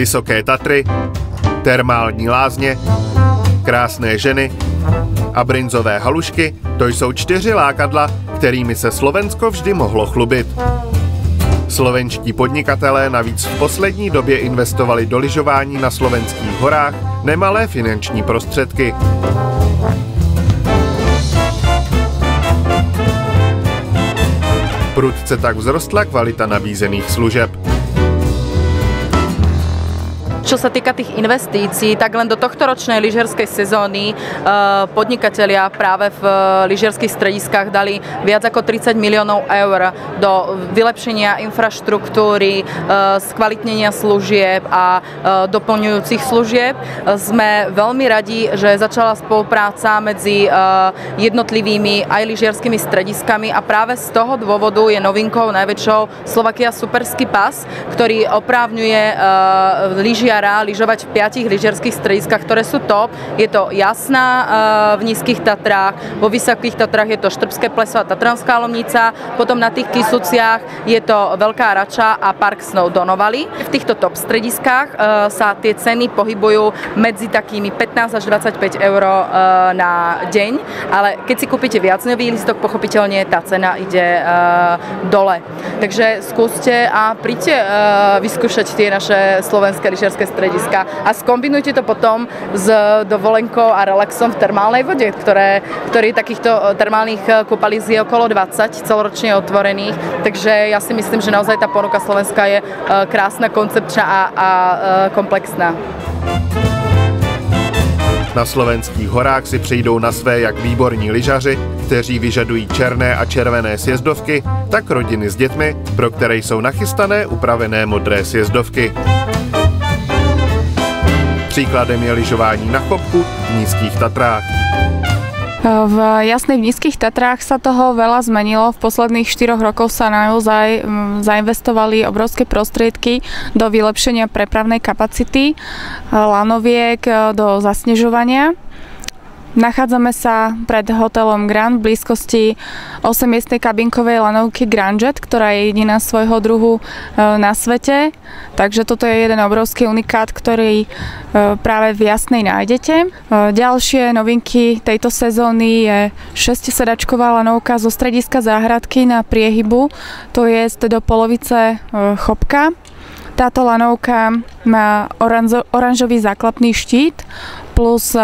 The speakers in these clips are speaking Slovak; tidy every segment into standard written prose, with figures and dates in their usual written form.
Vysoké Tatry, termální lázně, krásné ženy a brinzové halušky, to jsou 4 lákadla, kterými se Slovensko vždy mohlo chlubit. Slovenští podnikatelé navíc v poslední době investovali do lyžování na slovenských horách nemalé finanční prostředky. Prudce tak vzrostla kvalita nabízených služeb. Čo sa týka tých investícií, tak len do tohto ročnej lyžiarskej sezóny podnikatelia práve v lyžiarskych strediskách dali viac ako 30 miliónov eur do vylepšenia infraštruktúry, skvalitnenia služieb a doplňujúcich služieb. Sme veľmi radi, že začala spolupráca medzi jednotlivými aj lyžiarskými strediskami a práve z toho dôvodu je novinkou najväčšou Slovakia Superský pas, ktorý oprávňuje lyžiara lyžovať v 5 lyžiarských strediskách, ktoré sú top. Je to Jasná v Nízkych Tatrách, vo Vysokých Tatrách je to Štrbské pleso a Tatranská Lomnica, potom na tých Kysuciach je to Veľká Rača a Park Snow Donovali. V týchto top strediskách sa tie ceny pohybujú medzi takými 15 až 25 eur na deň, ale keď si kúpite viacdňový lístok, pochopiteľne tá cena ide dole. Takže skúste a príďte vyskúšať tie naše slovenské lyžiarske strediska a skombinujte to potom s dovolenkou a relaxom v termálnej vode, ktorý takýchto termálnych kúpalíc je okolo 20 celoročne otvorených, takže ja si myslím, že naozaj tá ponuka Slovenska je krásna, koncepčná a komplexná. Na slovenských horách si přijdou na své jak výborní lyžaři, kteří vyžadují černé a červené sjezdovky, tak rodiny s dětmi, pro které jsou nachystané upravené modré sjezdovky. Příkladem je lyžování na chopku v Nízkých Tatrách. V Jasnej v Nízkych Tatrách sa toho veľa zmenilo. V posledných 4 rokoch sa naozaj zainvestovali obrovské prostriedky do vylepšenia prepravnej kapacity, lanoviek, do zasnežovania. Nachádzame sa pred hotelom Grand v blízkosti 8-miestnej kabinkovej lanovky Grand Jet, ktorá je jediná svojho druhu na svete. Takže toto je jeden obrovský unikát, ktorý práve v Jasnej nájdete. Ďalšie novinky tejto sezóny je 6-sedačková lanovka zo strediska Záhradky na Priehybu, to je do polovice chopka. Táto lanovka má oranžový záklapný štít plus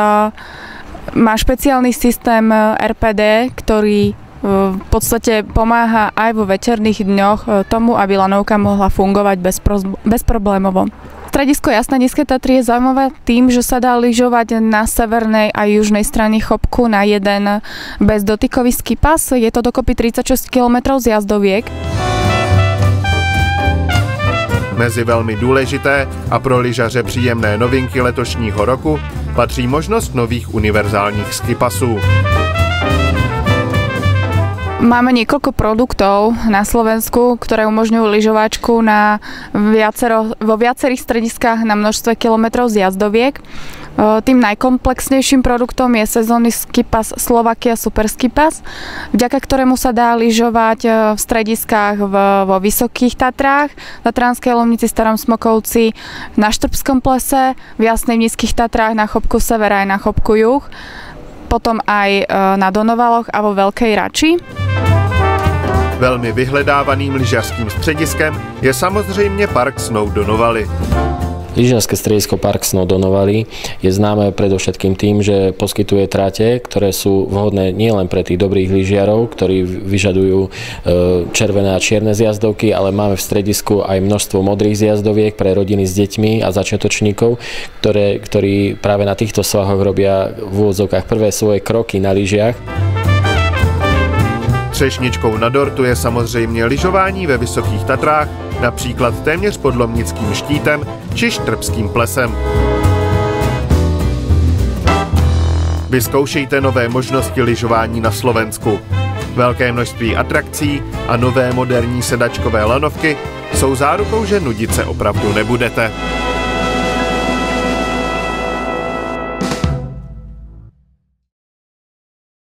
má špeciálny systém RPD, ktorý v podstate pomáha aj vo veterných dňoch tomu, aby lanovka mohla fungovať bezproblémovo. Stredisko Jasné Nízke Tatry je zaujímavé tým, že sa dá lyžovať na severnej a južnej strane chopku na jeden bezdotykový skipas. Je to dokopy 36 km z jazdoviek. Mezi velmi důležité a pro lyžaře příjemné novinky letošního roku patří možnost nových univerzálních skipasů. Máme niekoľko produktov na Slovensku, ktoré umožňujú lyžovačku vo viacerých strediskách na množstve kilometrov z jazdoviek. Tým najkomplexnejším produktom je sezónny skipas Slovakia Superský pas, vďaka ktorému sa dá lyžovať v strediskách vo Vysokých Tatrách, Tatranskej Lomnici, Starom Smokovci, na Štrbskom plese, v Jasnej v Nízkych Tatrách, na chopku Sever aj na chopku Juh, potom aj na Donovaloch a vo Veľkej Rači. Velmi vyhledávaným lyžařským střediskem je samozřejmě Park Snow Donovali. Lyžiarske stredisko Park Snow Donovali je známe predovšetkým tým, že poskytuje trate, ktoré sú vhodné nielen pre tých dobrých lyžiarov, ktorí vyžadujú červené a čierne zjazdovky, ale máme v stredisku aj množstvo modrých zjazdoviek pre rodiny s deťmi a začiatočníkov, ktorí práve na týchto svahoch robia v úvodzovkách prvé svoje kroky na lyžiach. Třešničkou na dortu je samozřejmě lyžování ve Vysokých Tatrách, například téměř pod Lomnickým štítem či Štrbským plesem. Vyzkoušejte nové možnosti lyžování na Slovensku. Velké množství atrakcí a nové moderní sedačkové lanovky jsou zárukou, že nudit se opravdu nebudete.